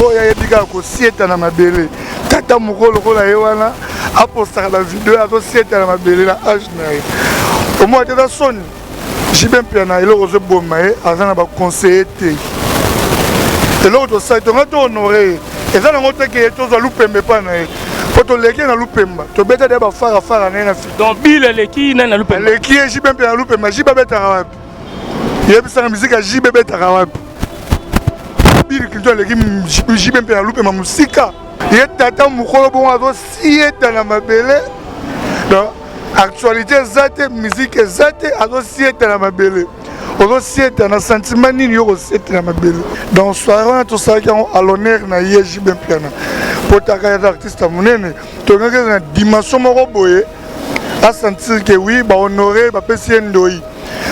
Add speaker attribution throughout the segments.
Speaker 1: oyo ayebika kosieta na mabele tata moko lokola ye wana apostaka na video azosieta na mabele na age na ye omoi tata soni jibe mpiana eloko ozoboma ye aza na baconseiller te eloko tosali tonga tohonore ye eza nango teke ye tozwa lupembe mpa na ye po toleki ye na lupemba tobeta de bafarafara na ye na fi
Speaker 2: donc bile eleki nani na lupemba
Speaker 1: aleki ye jibe mpe na lupemba jibe abetaka wapi yebisaka miziki ya jibe abetaka wapi bili kinto aleki jibe mpe na lupemba mosika ye tata mokolo bongo azosieta na mabele donc actualité eza te miziki eza te azosieta na mabele ozosieta na sentiment nini yo kosieta na mabele donc soirée wana tosalaki yango à l'honneur na ye jibe mpiana po taka ya artiste monene tongaki na dimension moko boye asentir ke wi bahonore bapesi ye ndoi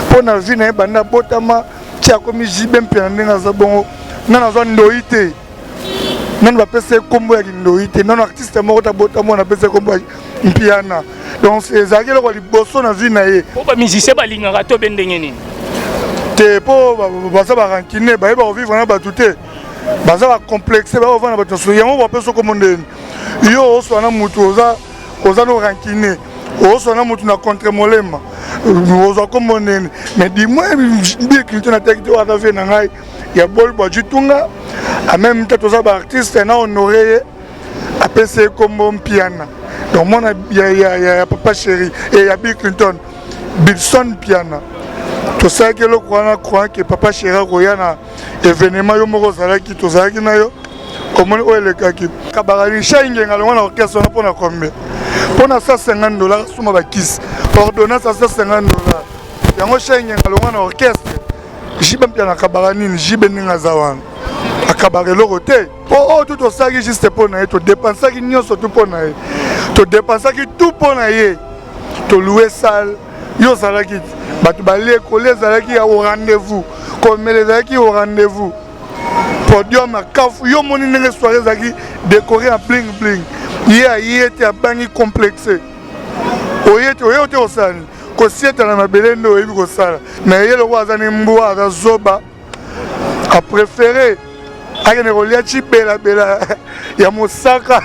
Speaker 1: mpo na vie na ye banda botama ti akomi jibe mpiana ndenge aza bongo nani azwa ndoi te nani bapesi ye nkombo ya kindoi te nano artiste moko tabotama wana apesi ye nkombo ya mpiana donc ezalaki eloko liboso na vie na ye
Speaker 2: po bamusicien balingaka to be ndenge nini
Speaker 1: te mpo baza barankine bayeba kovivre na bato te baza bacomplexe baovanda na bato nyonso yango bapesi okombo ndeni yo oswa na motu oza no rankine oswa na motu na contre molema ozwa kombo ndeni mais dimoi bikilite na teki te oyo aza vie na ngai ya boli bwajitunga ameme te toza baartiste na honore ye apesi ye kombo mpiana donc mwana ya papa chéri e ya Bill Clinton Bilson Piana tosalaki eloko wana croyant ke papa chéri akoya na événement yo moko ozalaki tozalaki na yo omoni oyo elekaki kabakali shaingenga longo na orchestre wana mpona combien mpona $150 suma bakisi ordonnance ya $150 yango shaingenga longo na orchestre jibe mpiana akabaka nini jibe ndenge aza wana akabaka eloko te mpo oyo tu tosalaki juste mpo na ye todépensaki nyonso tu mpo na ye todépensaki tout mpo na ye toloue salle yo ozalaki bato balie ekole ezalaki au rendez-vous komela ezalaki au rendez-vous podium makafu yo moni ndenge soirée ezalaki décoré en bling bling ye aye te abangi complexe oye te kosala kosieta na mabele nde oyebi kosala mais ye loko aza ni mbwa aza zoba apréféré akende kolia cibelabela ya mosaka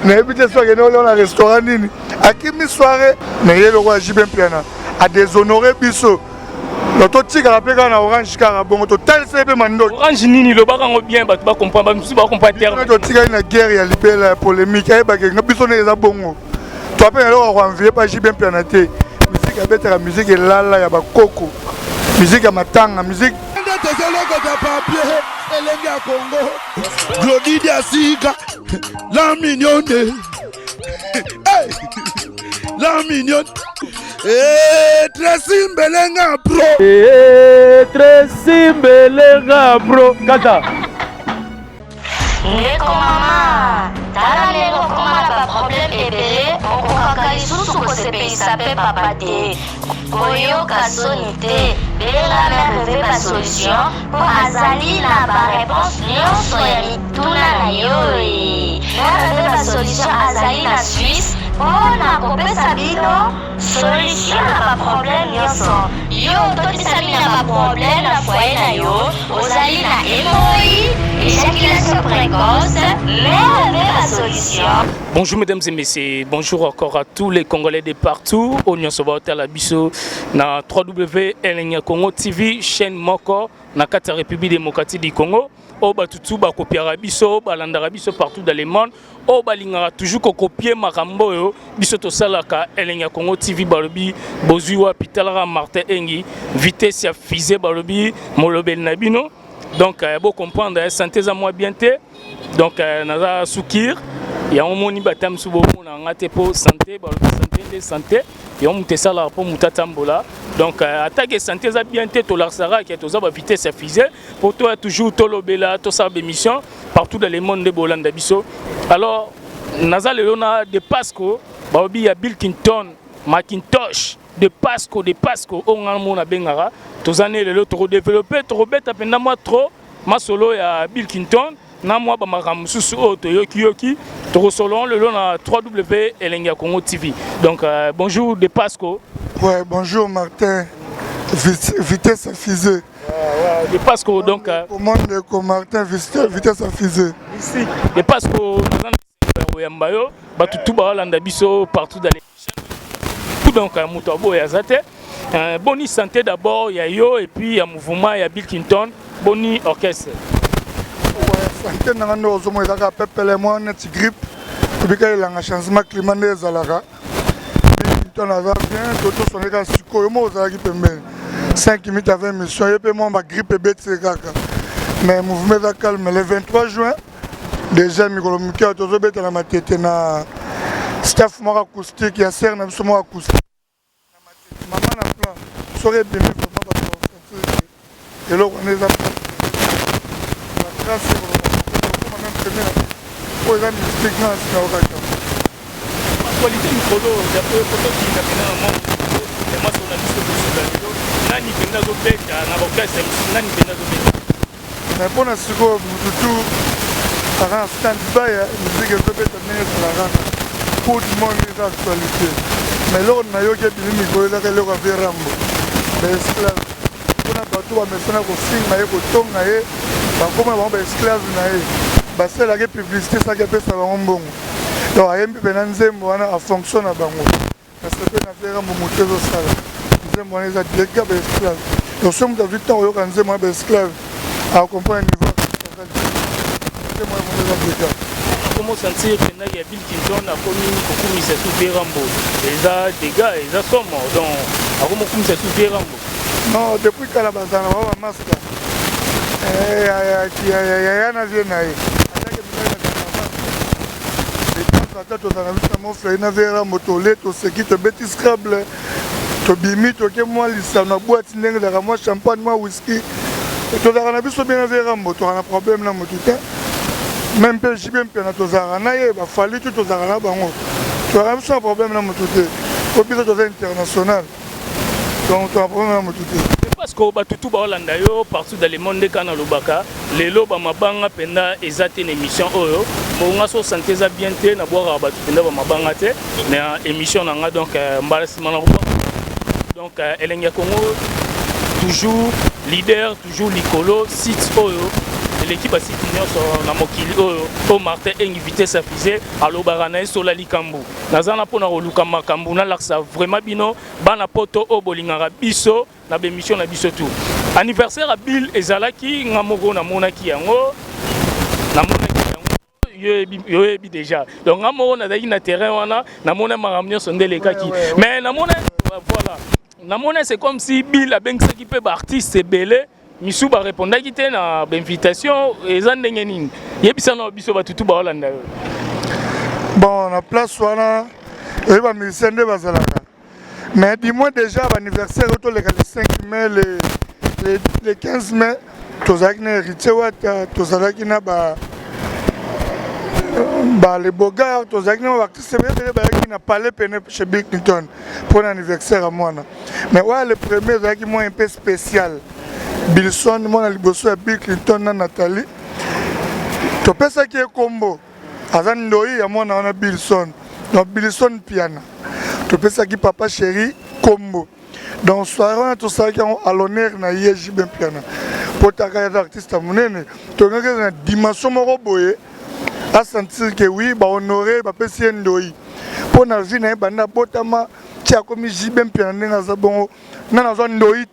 Speaker 1: nayebi te so akende kolio na restaurant nini akimi soirée mais ye loko ajibe mpiana adéshonoré biso totikala mpe kaka na orange kaka bongo totalisa ye mpe mandoki
Speaker 2: orange nini lobaka yango bien bato bacomprendre bamisusu bacomprendre terme
Speaker 1: totikali na guerre ya libela ya polémique ayebake nga biso ndenge eza bongo to ape eloko akoanvie mpa jibe mpiana te musike abetaka musike elala ya bakoko musike ya matanga musike
Speaker 3: tozolokota papier elengi ya Congo glodidi ya sika la mignonne la mignonne Tracy Mbelenga bro
Speaker 2: Tracy Mbelenga bro kata
Speaker 4: ndeko mama tala lelo komala baproblème ebele okokaka lisusu kosepelisa mpe papa te koyoka soni te benga merve basolution mpo azali na baréponse nyonso ya mituna na yo merve basolution azali na Suisse mpona kopesa bino solution na baproblème nyonso yo totisami na baproblème na foye na yo ozali na hémorroïde éjaculation précoce merve basolution.
Speaker 2: Bonjour mesdames et messieurs, bonjour encore à tous les Congolais de partout. On se voit à la biso na www.Elengya-Congo TV, chaîne moko na kata République démocratique du Congo. O batutu ba copiera biso, balandara biso partout dans le monde. O balingara toujours ko copier makambo yo biso to salaka Elengya-Congo TV balobi bozuwa pitalara Martin Engi vitesse ya fusée balobi molobel nabino. Donc bon comprendre santé za moi bien té. Donc naza soukir ya omoni batam subo na ngate po santé balobi santé de santé et on mute sala po mutatambola. Donc attaque santé za bien té to larsara qui to za ba vitesse ya fusée pour toi toujours to lobela to sa émission partout dans le monde de Bolanda biso. Alors naza le na de Pasco balobi ya Bill Clinton Macintosh de Pasco on a mon bengara tous années le to développer trop bête pendant moi trop ma solo ya Bill Clinton na moi ba makamususu o to yoki to solo le na www.Elengya-Congo TV. Donc bonjour de Pasco.
Speaker 1: Ouais, bonjour Martin. Vitesse fusée.
Speaker 2: Et parce que donc
Speaker 1: commande comme Martin vitesse à fusée.
Speaker 2: Ici. Et parce que Yambayo, tout balanda biso partout dans les tout donc Moutabo et Azate. Boni santé d'abord, il y a yo et puis il y a mouvement, il y a Bill Clinton, Boni orchestre.
Speaker 1: Ouais, santé n'a pas de moi il a pepele moi net grippe. Depuis qu'il y a un changement climatique Zalaga. Bill Clinton a bien d'autres sont les gars suko moi aux qui peut 5 minutes à 20 missions et puis moi ma grippe bête c'est kaka. Mais le mouvement est calme le 23 juin. Déjà, je suis dans ma tête, na staff acoustique, il y a un acoustique. Maman a plan, je serais bien vraiment et là, on est là. La trace, c'est même premier. Pour les amis, c'est grand, c'est
Speaker 2: la qualité du photo, il y a peu de photos qui n'ont pas un monde. Et moi, sur la liste de Soudanido, Nani Benazo Beta, l'orchestre, Nani Benazo Beta.
Speaker 1: Mais pour la seconde, tout. Par un stand-by, musique est peut-être pour tout le monde les actualités. Mais là, on a eu des micros là, on a vu Rambo. Les esclaves. On a battu à Messana au signe, on a eu au tom, on a eu. Comment on a eu esclaves, on a eu. Bah, c'est la publicité, ça qui a fait ça va en bon. Donc, à MP Benanzem, on a fonctionné à Bango. Parce que on a fait Rambo monter au salon. Nous avons des dégâts d'esclaves. Donc, si on a vu tant, on a eu des esclaves. À comprendre le niveau.
Speaker 2: Comment sentir que il y a Bill Clinton a commis beaucoup de sous Rambo. Les a dégâts, les a sommes. Donc, comment comme ça sous Rambo?
Speaker 1: Non, depuis qu'elle a basé dans la masque, il y a un avion. Même si je suis un fallu tout aux Arabes. Tu as un problème dans mon tout. Au plus international. Donc tu as un problème dans mon tout.
Speaker 2: Parce que tout Hollande partout dans le monde des canaux Lubaka, les lobes mabanga penda ezate une émission oyo. Mon asso santé za bien té na boire abatu penda mabanga té. Mais émission nanga donc mbalasi manabo. Donc Elenia Congo toujours leader, toujours Licolo, site oyo. L'équipe a cité na mokili oyo Martin invité sa fusée à l'Obarana sur la Likambu. Nazana pona oluka makambu na laksa vraiment bino bana poto o bolingara biso na bémission na biso tout. Anniversaire à Bill ezalaki ngamoko na monaki yango na monaki yango yo ebi déjà. Donc ngamoko na daki na terrain wana na mona maramnyo sondele kaki. Mais na mona voilà. Na mona c'est comme si Bill a bengsa qui peut artiste belé. Misou ba répondre qui était na invitation et zandenge nini yebisa na biso batutu ba Hollande.
Speaker 1: Bon na place wana et ba musicien de bazalaka. Mais dis-moi déjà l'anniversaire autour le 5 mai le 15 mai tozaki na héritier wata tozalaki na ba les bogards tozalaki na artiste bele balaki na palais pene chez Bill Clinton pour l'anniversaire à moi. Mais ouais le premier zalaki moi un peu spécial. Bilson, moi, je Bill Clinton, Nathalie. Tu peux ça qui est combo. Azan Ndoi, moi, on a Bilson. Donc, Bilson piano. Tu peux ça qui papa chéri, combo. Donc, soirée, on a tout ça qui est à l'honneur, na yéji ben piano. Pour ta carrière d'artiste à mon aîné, tu as une dimension moroboye. À sentir que oui, bah honoré, bah pécier Ndoi. Pour na vie, na banda botama, tu as commis jibem piano, na zabon, na zone Ndoi.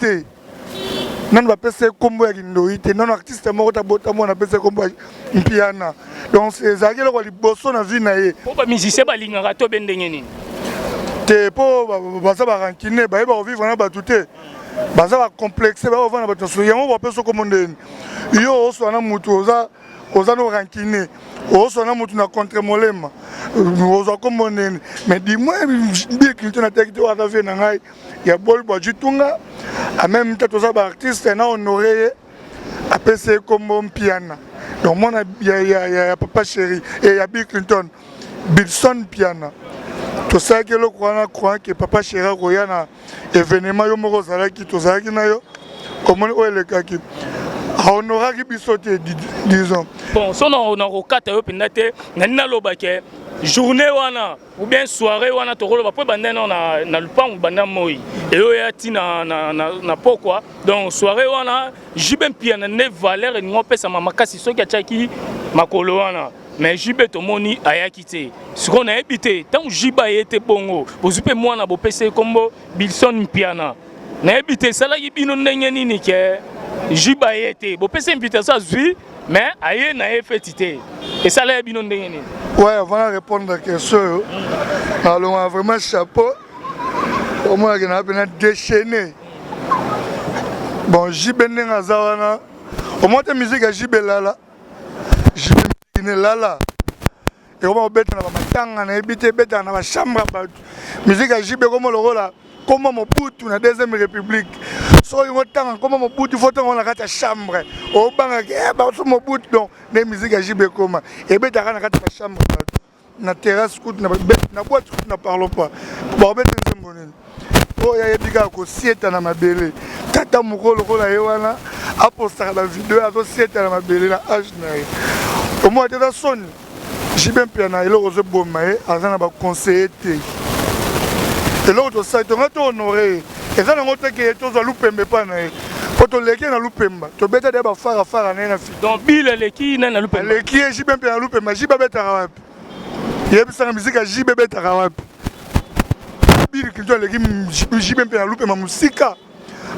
Speaker 1: Non va passer combo avec Ndoïté, non artiste mort à botamo on a passé combo avec piano. Donc c'est ça qui est le bosso na vie naé.
Speaker 2: Pour ba musicien ba lingara to bendenge nini.
Speaker 1: Te po baza ba rankine ba vivre na batuté. Baza ba complexé ba vivre na batuté. Yango va passer comme ndeni. Yo so na mutu oza no rankine. Oso na mutu na contre molema. Oza comme ndeni. Mais dis-moi bien que na tête wa vie na ngai. Ya bol ba jitunga. À même temps, tous les artistes sont honorés à passer comme piano. Donc, moi, il y a Papa Chéri et il y a Bill Clinton, Bilson piano. Tout ça que le croit que Papa Chéri a un événement, il y a un événement, comme on est le cas. honoraki biso te disons.
Speaker 2: Bon, so on a rokata yo pendate nani lobake journée wana ou bien soirée wana tokolo ba po banda na lupango banda moi et yo yati na pokwa donc soirée wana jibe mpia na ne valeur ni ngopesa mama kasi soki achaki makolo wana mais jibe to moni ayaki te siko na ebité tant jiba yete bongo bozupe mwana bo pese kombo Bilson Mpiana na ebité sala yibino ndenge nini ke jiba yete bo pese invitation azui mais aye na effetité et ça là bino ndenge nini.
Speaker 1: Ouais, avant de répondre à la question, alors on a vraiment chapeau. Au moins, on a bien déchaîné. Bon, JB Nengazawana. Au moins, la musique à JB Lala. JB Lala. Et on va mettre dans la matanga, on a habité dans la chambre. Musique à JB comme le rôle. Comment mon bout dans la deuxième république. So il faut comment mon bout il faut dans la chambre. Au banc sur mon bout donc les musiques à JB comme et ben dans la chambre na terrasse coûte na boîte na parle pas. Bon ben c'est bon. Oh ya biga ko sieta na mabele. Tata mukolo ko la yewana aposta la vidéo azo sieta na mabele na âge na. Au moins de la sonne. JB Mpiana il ose bomaye azana ba conseiller té. Et l'autre ça tu vas honorer. Et ça n'ont pas été tous à l'oupembe pas naï. Quand on l'équipe na l'oupemba, tu bête d'abord faire à naï.
Speaker 2: Donc Bill l'équipe na l'oupemba.
Speaker 1: L'équipe j'y bien à l'oupemba, j'y bête à rap. Il y a une musique à j'y bête à rap. Bill qui doit l'équipe j'y bien à l'oupemba musique.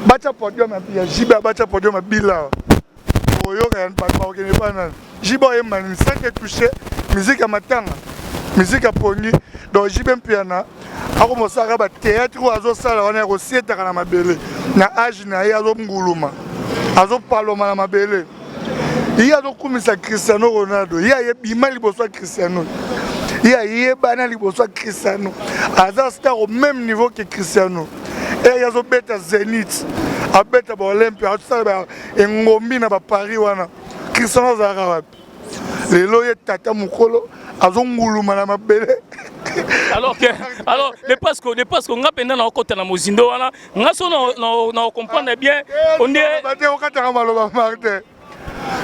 Speaker 1: Bacha podium à j'y bacha podium à Bill là. Oh yo rien pas pas nan. J'y boye man ça qui touché musique à matin. Musique à poni. Donc j'y bien piano. Ako mosaka ba théâtre azo sala wana ko sietaka na mabele na âge na ye azo nguluma azo paloma na mabele ye azo kumisa Cristiano Ronaldo ye yebima liboso Cristiano ye yebana liboso Cristiano aza star au même niveau que Cristiano et azo beta Zenith abeta ba Olympia azo sala ba ngombi na ba Paris wana Cristiano zaka wapi lelo ye tata mukolo azo nguluma na mabele.
Speaker 2: Alors les Pasco on a pendant na côté na mozindo wana ngaso na comprendre bien on est
Speaker 1: baté o kataka maloba Martin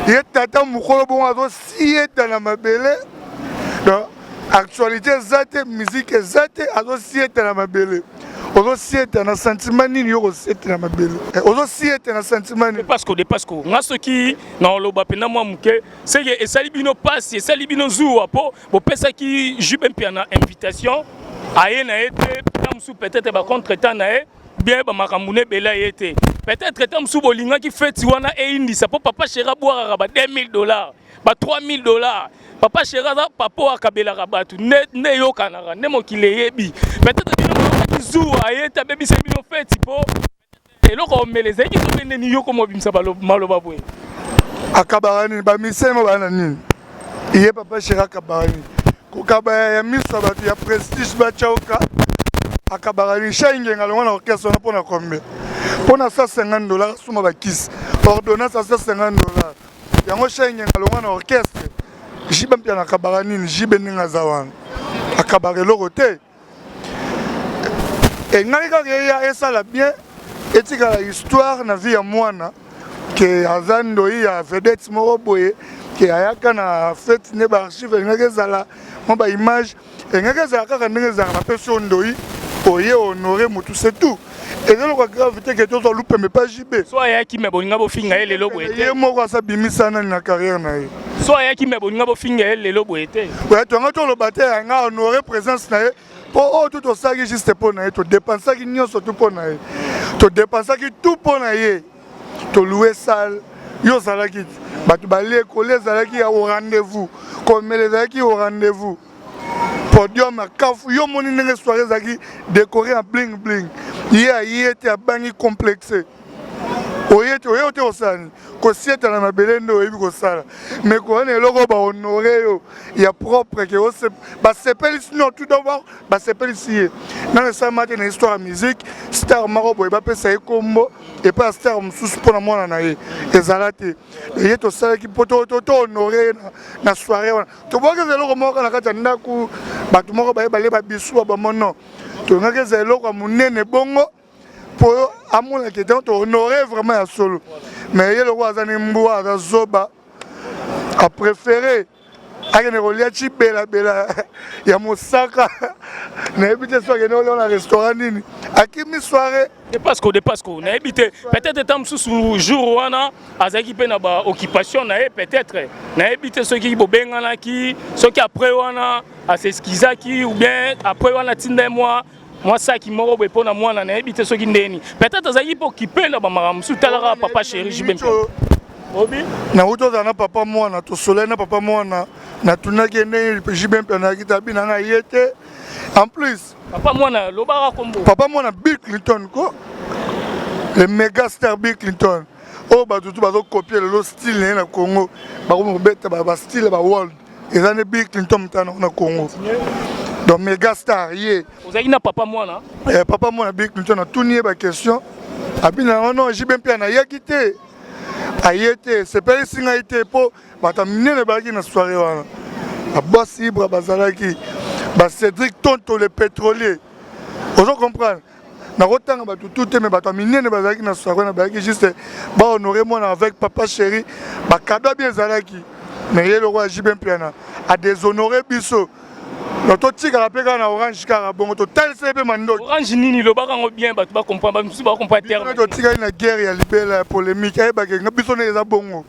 Speaker 1: ye tata mukolo bon azo sieta na mabele donc actualité zate musique zate azo sieta na mabele ozo sieta na sentiment nini yo sieta na mabele ozo sieta na sentiment
Speaker 2: de Pasco ngaso ki na loba pena moi muke c'est que esali bino passe esali bino zuwa po bo pesa ki JB Mpiana invitation aye na été tamsu peut-être ba contre-temps na bien ba makamune bela été peut-être tamsu bolinga ki feti wana e indi ça po papa chera boire ba $2000 ba $3000 papa chera za papa akabela rabatu ne yo kanara ne mokile yebi peut-être bino zuwa aye ta bebi se bino feti po et là on met les équipes qui viennent yo comme bimsa maloba boy
Speaker 1: akabarani ba misemo bana nini iye papa chera akabarani ko kabaya ya miso ba ya prestige ba chauka akabarani shinge ngalonga na orchestre na pona combien pona $150 suma ba kiss ordonnance à $150 yango shinge ngalonga na orchestre JB Mpiana akabarani JB Nengazawana akabarelo côté et ngalika ya esala bien etika la histoire na vie ya mwana ke azando ya vedette moko boye ke ayaka na fête ne ba archive ngakezala mo ba image ngakezala kaka ndengezala ba peso ndoi oye honorer mutu c'est tout et là le gravité que tout loupe mais pas JB
Speaker 2: soit ya ki me bolinga bo finga lelo boete
Speaker 1: ye moko sa bimisana na carrière na ye
Speaker 2: soit ya ki me bolinga bo finga lelo boete
Speaker 1: ouais to ngato lo bate nga honorer présence na ye po tout ça qui juste pour na ye to dépenser qui nyonso tout pour na ye to dépenser qui tout pour na ye to louer salle yo salaki batu balie coller salaki au rendez-vous comme les salaki au rendez-vous podium kafu yo moni ndenge soirée zaki décoré en bling bling ye était bangi complexé oyete oyote osani ko sieta na mabele ndo oyebi ko sala mais ko ne loko ba honorer yo ya propre que o se ba sepeli non tout d'abord ba sepeli si na ça matin na histoire de musique star maro boy ba pesa ekombo et pas star mususu pona mwana na ye ezalate ye to sala ki poto to honorer na soirée wana to boka zelo ko moka na kata ndaku batu moko ba le ba bisu ba mono to ngake zelo ko munene bongo pour amour qui était honoré vraiment à solo mais ye loko aza ni mbwa aza zoba a préféré akende kolia chibela ya mosaka nayebi te so akende kolia na restaurant nini akimi soirée
Speaker 2: Depasco nayebi te peut-être etant mosusu jour wana azalaki mpe na baoccupation na ye peut-être nayebi te soki bobenganaki soki après wana aseskizaki ou bien après wana tinda ye mwa saki moko boye mpo na mwana nayebi te soki ndeni peut-être azalaki mpe occupé na bamakambo mosusu talaka papa chéri jibempe
Speaker 1: nauti ozala na papa mwana tosolai na papa mwana natunaki ndenge jibempe anaki tabi nanga ye te en plus
Speaker 2: papa mwana lobaka kombo
Speaker 1: papa mwana Bill Clinton ko le méga star Bill Clinton oyo bato tu bazokopie lelo style naye na Congo bakomobeta bastyle baworld eza ne Bill Clinton mutana na Congo donc méga star ye
Speaker 2: ozalaki na papa mwana
Speaker 1: papa mwana Bill Clinton atuni ye baquestion abina non jibempe anayaki te aye te sepelisi ngai te mpo bato minene bazalaki na soirée wana baboss Ibra bazalaki Cédric Tonto le pétrolier ozo comprendre nakotanga bato tout te mais bato minene bazalaki na soirée wana bazalaki juste bahonorer mwana avec papa chéri bakado bien ezalaki mais ye loko ya jibempe ana adéshonoré biso totikala mpe kaka na orange kaka bongo totalisa mpe mandoki
Speaker 2: orange nini lobaka yango bien bato bacomprendre bamosusu bacomprendre terme
Speaker 1: totikali na guerre ya libela ya polémique ayebake nga biso ndenge eza bongo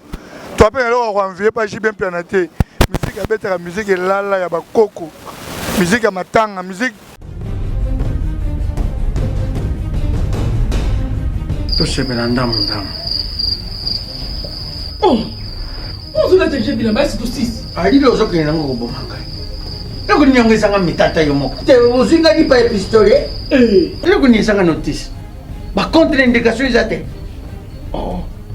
Speaker 1: to ape na eloko akoanvie pa jibempe ana te musike abetaka musike elala ya bakoko musike ya matanga musike
Speaker 5: tosepela ndamu
Speaker 6: ozolata bilamba esi tosisi
Speaker 5: alili ozokende nango koboma ngai eloko nini yango ezanga mitata yo moko te ozwingaki pa epistole eloko nini ezanga notice bacontre indication eza te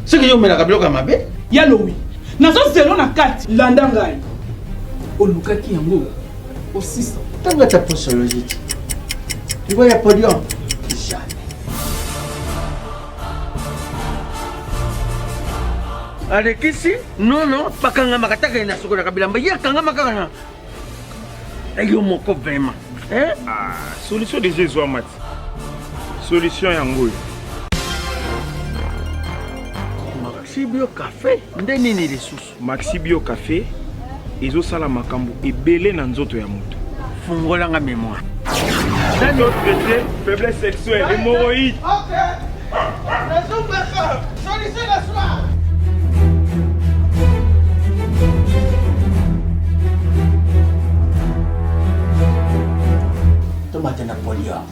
Speaker 5: soki yo omelaka biloko ya mabe
Speaker 6: ya lowi nazozelo na kati landa ngai olukaki yango osisa
Speaker 5: ntango ata posologie te libo ya podium jamais alekisi nono bakangamaka takali na sokolaka bilamba ye akangamaka kana yo moko vraiment
Speaker 7: solution déjà ezwa mati solution yango oyo
Speaker 5: Maxi Bio Café nde nini lisusu
Speaker 7: Maxi Bio Café ezosala makambo ebele na nzoto ya moto
Speaker 5: fungolanga mémoire
Speaker 7: nano traité faiblesse sexuelle hémorroïde
Speaker 5: solution la soir tomate na podium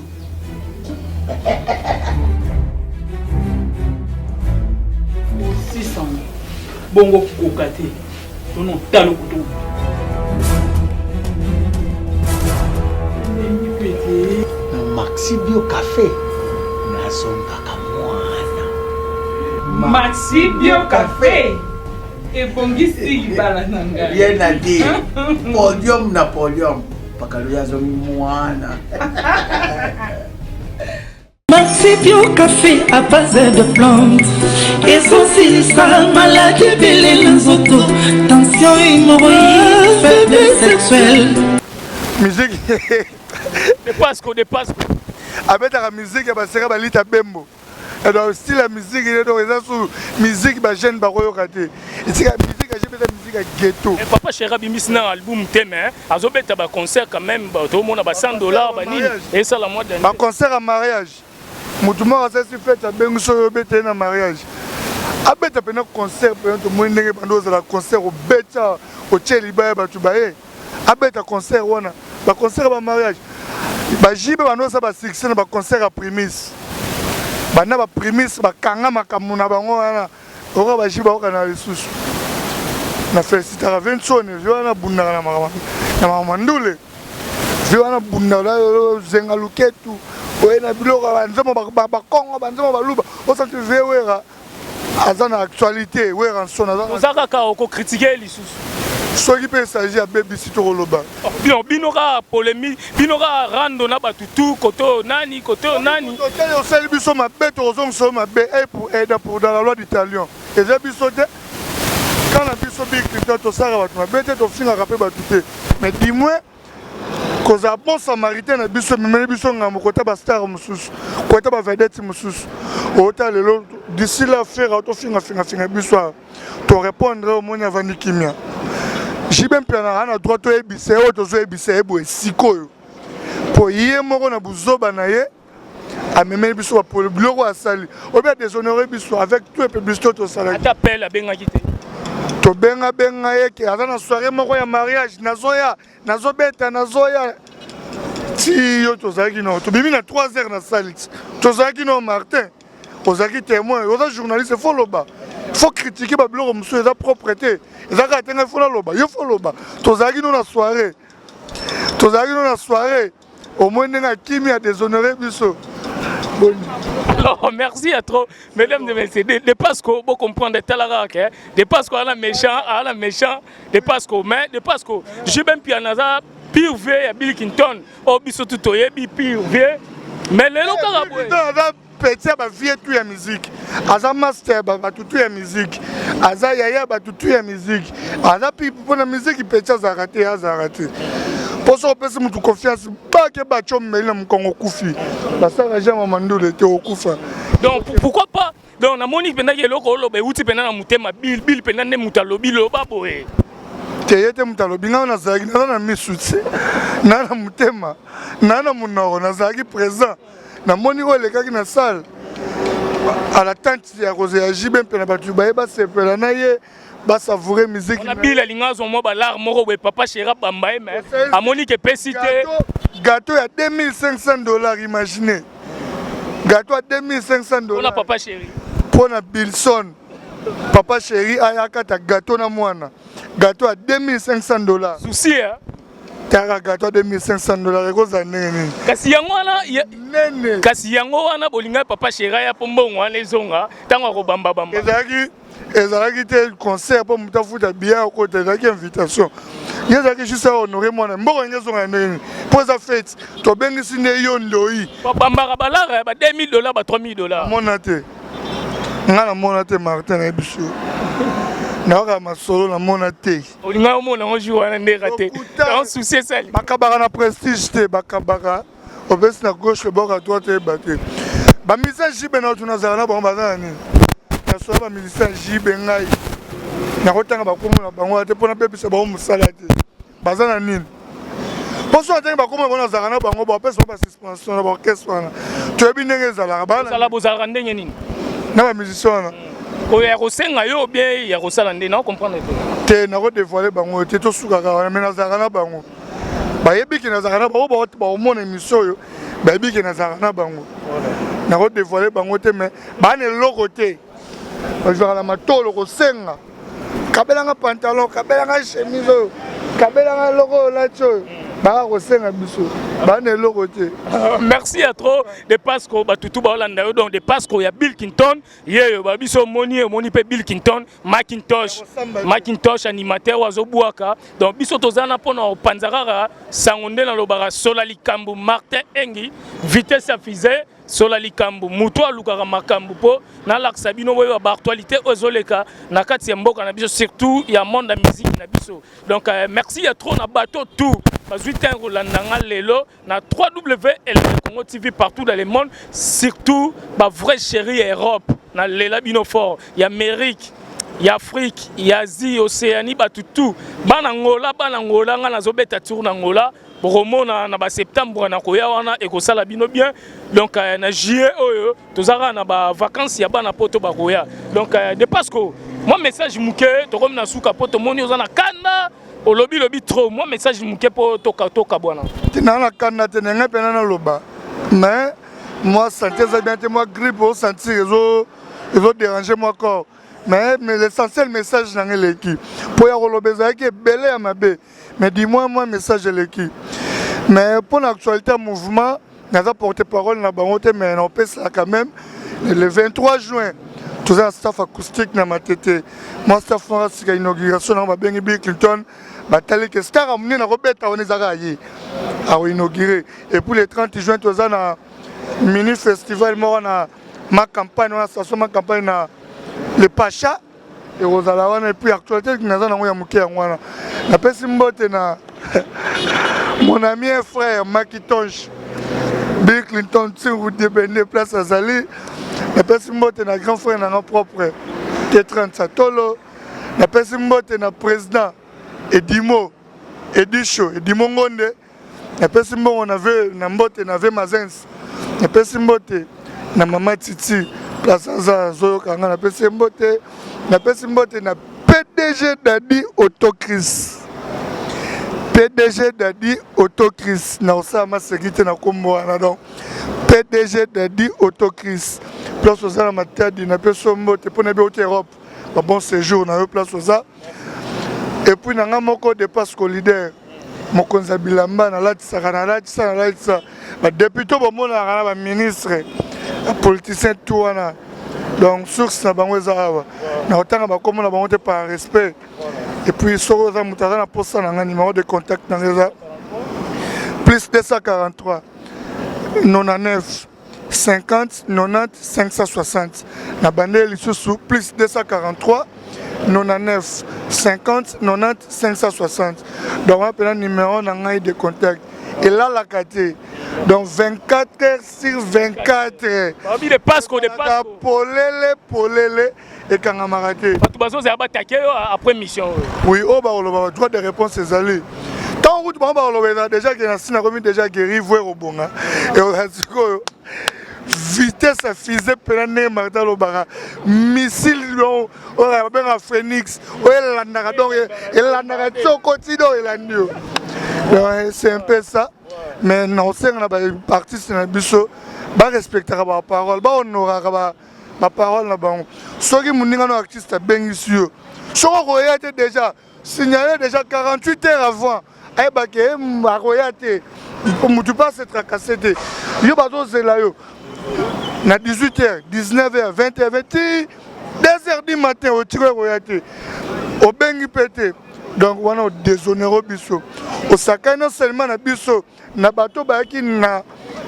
Speaker 6: osisa bongo kokoka te tono talo kutu
Speaker 5: na Maxi Bio Café nazongaka mwana
Speaker 6: Maxi Bio Café ebongisi libala na ngai
Speaker 5: ye na di podium na podium pakalo yazongi mwana
Speaker 8: Maxi Bio Café à base de plantes essentialisant maladie belé nzoto tension hémorroïde faiblesse sexuelle
Speaker 1: musique
Speaker 2: Depasco
Speaker 1: abetaka musique ya baseka balita bembo donc style ya musique donc eza sur musique bajeune bakoyoka te etika musique ajebeta musique ya ghetto
Speaker 2: papa chéri abimisi na album te mais azobeta baconcert quand même tomona ba $100 banini esala mois d'un
Speaker 1: baconcert ya mariage motu moko asalisi fete abengi soki obeta ye na mariage abeta mpena concert mpena tomoni ndenge bando ozala concert obeta otie libaya bato baye abeta concert wana baconcert ya bamariage bajibe bando osa basuccès na baconcert ya primise bana baprimise bakanga makambo na bango wana okoka bajibe bakoka na lisusu na felicitaka vinsone vi wana bundaka na makambo ndule vi wana bundaka zenga luketu oye na biloko banzemo bakongo banzemo baluba osanti vie wera aza na actualité wera nsona
Speaker 2: oza kaka okokritike lisusu
Speaker 1: soki mpe esagi ya bebisi tokoloba
Speaker 2: bino ka polémique bino ka rando na batutu koto nani
Speaker 1: totali osali biso mabe tokozongisa yo mabe pour aide pour dans la loi d'Italien eza biso te kana biso Bill Clinton tosala bato mabe te tofingaka mpe bato te mais du moins kozala bon samaritain na biso memeli biso ngambo kota bastar mosusu kota bavedete mosusu ota lelo d'ici là faire autofinga biso to répondre au moni avandi kimia jibe mpiana na droit to ebise o to zo ebise ebo esikoyo po ye moko na buzoba na ye amemeli biso ba polo biloko asali obia déshonorer biso avec tout et publicité to sala
Speaker 2: t'appelle benga kité
Speaker 1: to benga ye ke aza na soirée moko ya mariage nazobeta nazoya ti yo tozalaki no tobimi na 3 heures na sali tozalaki no Martin ozalaki témoin oza journaliste faut loba faut critiquer ba biloko musu eza propreté eza ka tenga faut loba yo faut loba tozalaki no na soirée au moins ndenga kimi a déshonoré biso.
Speaker 2: Alors, merci à trop, mesdames et messieurs. De Pasco, vous comprenez, de Pasco à la méchant, de Pasco, mais de Pasco, j'ai même pu en avoir pire vieux à Bill Clinton, au biso tutoye, pire vieux, mais les locaux.
Speaker 1: Petit à vie tout la musique, aza master ba tout la musique, aza yaya ba tout la musique, aza pi pour la musique petit à raté. Pour ça, on peut se mettre confiance. Pas que Bachom mais là, on kufi. La salle jamais mandou de te okufa.
Speaker 2: Donc pourquoi pas? Donc na moni penda ke loko lobe uti penda na mutema bil penda ne mutalobi loba boye.
Speaker 1: Te yete mutalobi na zagi na misuti. Na mutema. Na munoro na zagi présent. Na moni ko lekaki na salle. À la tente ya Rosé Ajibe pena batu ba eba sepela na ye. Ba savourer musique.
Speaker 2: On a bien la ligne en moi balar moro papa chéra bambaye mais à Monique pesité
Speaker 1: gâteau à $2500 imaginez. Gâteau à $2500.
Speaker 2: On a papa chéri.
Speaker 1: Pour na Bilson. Papa chéri ayaka ta gâteau na mwana. Gâteau à $2500.
Speaker 2: Souci hein.
Speaker 1: Tara gâteau à $2500 ekoza nene.
Speaker 2: Kasi yango wana bolinga papa chéri ya pombongo wana ezonga tango ko bamba.
Speaker 1: Ezalaki te concert pour muta futa bien côté ezalaki invitation ezalaki juste à honorer mwana mboko ngezonga ndeni pour sa fête to bengisi ne yo ndoi
Speaker 2: bambaka balara ba $2000 ba $3000
Speaker 1: monate ngana monate Martin na biso na masolo na monate
Speaker 2: olinga omona ngo wana ndekate en souci sali
Speaker 1: bakabaka na prestige te bakabaka obesi na gauche le bord à droite et batté ba message bena tunazala na bango bazana nini soa ba musicien jibe ngai na kotanga bakomo na bango te pona pepisa ba musala te bazana nini poso atanga bakomo bona zakana bango ba pesa ba suspension na ba orchestre wana to ebi ndenge zala ba
Speaker 2: sala bozala ndenge nini
Speaker 1: na ba musicien wana
Speaker 2: o ya kosenga yo bien ya kosala ndenge na comprendre
Speaker 1: te na ko dévoiler bango te to suka ka wana mais na zakana bango ba yebi ki na zakana bango ba omona émission yo ba yebi ki na zakana bango na ko dévoiler bango te mais ba ne loko te bazala matolo kosenga kabelanga pantalon kabelanga chemise kabelanga logo lacho ba kosenga biso ba ne logo te.
Speaker 2: Merci à trop de Pasco batutu ba Holanda donc de Pasco ya Bill Clinton yeyo ba biso moni pe Bill Clinton Macintosh animateur wazo buaka donc biso tozana pona panzarara sangonde na lobara sola likambu Martin Engi vitesse affichée sola likambu muto alukaka makambu po na laksa bino boyo ba actualité ozoleka na kati ya mboka na biso surtout ya monde de musique na biso donc merci à trop na bateau tout bazwita ngolandanga lelo na 3W Congo TV partout dans le monde surtout ba vrai chéri Europe na lela bino fort ya Amérique ya Afrique ya Asie Océanie batutu bana ngola nga nazobeta tour na ngola boromona na ba septembre na koya wana ekosala bino bien donc na juillet oyo tozara na ba vacances ya bana poto ba koya donc de Pasco moi message muke to comme na suka poto moni ozana kanda au lobby trop moi message muke po toka bwana
Speaker 1: tinana kanda tenenga pena na loba mais moi santé ça bien moi grippe au sentir ils déranger moi corps mais l'essentiel message dans l'équipe pour y relobeza qui belé à ma bé mais dis-moi moi message de l'équipe mais pour l'actualité mouvement n'a pas porté parole na bangote mais on peut ça quand même le 23 juin tout ça staff acoustique na matete moi staff c'est inauguration na ba Bill Clinton batali que star amné na robeta on ezaka yi a inauguré et pour le 30 juin tout ça na mini festival moi na ma campagne na station ma campagne na le Pacha et Rosala wana et puis actualité qui naza nango ya muke ya ngwana na pesi mbote na Mon ami et frère Makitonge, Bill Clinton, Tsingoudié Bende, place Azali. La personne est un grand frère, un propre T30 Satolo. La personne est un président Edimo, Edicho, Edimo Ngonde. La personne on avait Mazens. La personne est na Mama Titi, place Azazo, la personne est un PDG Dadi Autocris. PDG Dadi Autocris. Na osama sécurité na kombo na donc. PDG Dadi Autocris. Place aux la matadi na personne mbote pour na bien Europe. Bon séjour na place aux. Et puis na ngamoko de Pasco leader. Mokonza Bilamba na latisa na latisa. Ba député ba mona na ba ministre. Politicien tout wana. Donc source na bango ezaba. Na otanga ba komona bango te par respect. Et puis soro za mutara na posa na numéro de contact na reza. Plus 243 99 50 90 560. Na bandé lisusu plus 243 99 50 90 560. Donc on appelle un numéro na de contact. Et là la carte. Donc 24 heures sur 24 heures.
Speaker 2: Parmi les Pasco, des Pasco.
Speaker 1: Polele et Kangamarate.
Speaker 2: Tu vas attaquer après mission.
Speaker 1: Oui, oh bah on a droit de réponse c'est allé. Tant route bah on a déjà qui a remis déjà guéri voir au bon. Et on a dit que vitesse à fusée pénale Martin Lobara missile on a bien un Phoenix. Oh elle a donc elle a narration continue elle a new. C'est un peu ça. Mais non, c'est un artiste dans le biseau, bah respecter la parole, bah honorer la parole là-bas. Ceux qui m'ont dit que l'artiste est bien ici, ceux qui ont été déjà signalé déjà 48 heures avant, eh bah que ma royauté, pour tu pas se tracasser, yo bah donc c'est là yo, na 18h, 19h, 20h, 20h, 2h du matin au tiré royauté, au bengi pété. Donc on a déshonoré biso. Au sakai non seulement na biso na bato ba ki na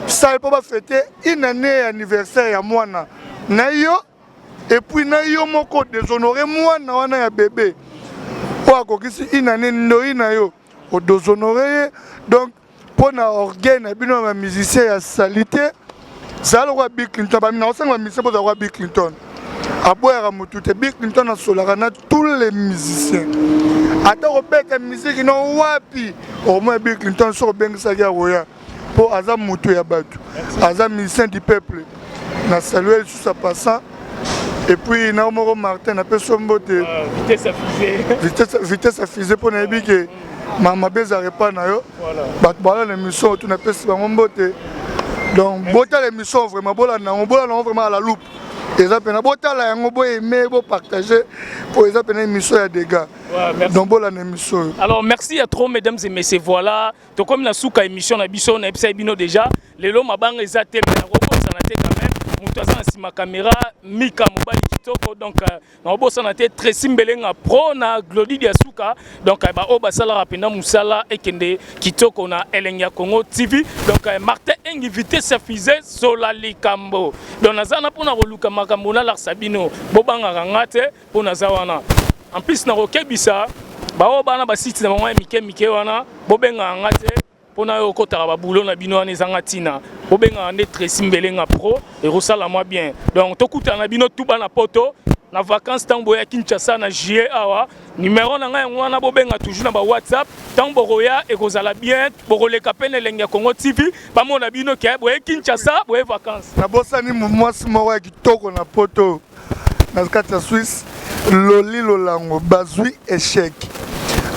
Speaker 1: salle pour fêter une année anniversaire ya mwana. Na yo et puis na yo moko déshonoré mwana wana ya bébé. Pour akokisi une année ndoi na yo au déshonoré. Donc pour na orgueil na bino ma musicien ya salité. Ça le roi Bill Clinton ba na osanga musicien pour le roi Bill Clinton. Aboya Mutute Bill Clinton a solarana tous les musiciens. Attends, la musique non wapi. Au moins Bill Clinton sur Ben Saga Roya. Pour Azam Moutou Yabatu. Azam musicien du peuple. Na salué sur sa passant. Et puis Naomoro Martin a fait son beauté.
Speaker 2: Vitesse à fusée.
Speaker 1: Vitesse à fusée pour Nabi que Mama Bézare pas na yo. Voilà l'émission tout n'a pas si bon beauté. Donc beauté l'émission vraiment vraiment à la loupe. Et ça peine bota la yango boy aimer bo partager pour ça peine émission ya dégâts. Donc bon la émission.
Speaker 2: Alors merci à trop mesdames et messieurs voilà to comme la souka émission na biso na epsa bino déjà lelo mabanga ezate mais robot ça na te quand même mutu aza na sima caméra mika mobali kitoko donc na robot ça na te très simbelenga pro na Glody dia souka donc ba o basala rapena musala ekende kitoko na Elenya Congo TV donc Martin invité sa fusée sola likambo donc nazana pona roluka makambo na la sabino bobanga ngate pona zawana en plus na rokebisa ba o bana ba site na mwa mike wana bobenga ngate pona yo kotaka ba boulot na bino wana zanga tina bobenga ande très simbelenga pro et rosala moi bien donc tokuta na bino tuba na poto na vacances tango ya Kinshasa na juillet awa numéro na ngai wana bobenga toujours na ba WhatsApp tango roya et kozala bien bokoleka pene Elenya Congo TV ba mona bino ke boye Kinshasa boye vacances
Speaker 1: na bosani mwasi moko ya kitoko na poto na kata Suisse Loli Lolango bazui échec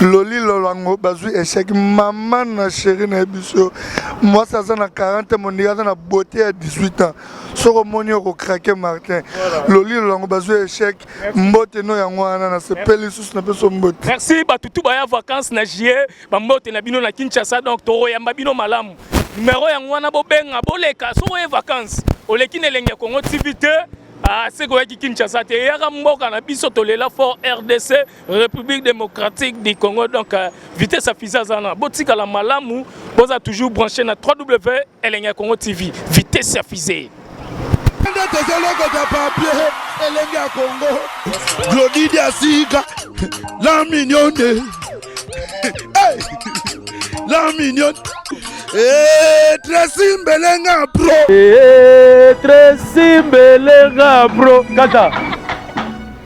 Speaker 1: Loli Lolango bazui échec maman na chérie na biso moi ça na 40 mon gars na beauté à 18 ans soko moni ko craquer Martin Loli Lolango bazui échec mbote no yango wana na sepeli sous na peso mbote
Speaker 2: merci batutu ba ya vacances na juillet ba mbote na bino na Kinshasa donc toro yamba bino malamu numéro yango wana bobenga boleka soko ya vacances oleki na Elenya Congo TV te ah c'est quoi qui Kinshasa te yaka mboka na biso tolela fort RDC République démocratique du Congo donc vitesse à fisazana botika la malamu boza toujours branché na 3W Elenya Congo TV vitesse à fusée
Speaker 3: Elenya Congo Glody dia sika la mignonne la mignonne. Tracy Mbelenga bro.
Speaker 9: Tracy Mbelenga bro. Kata.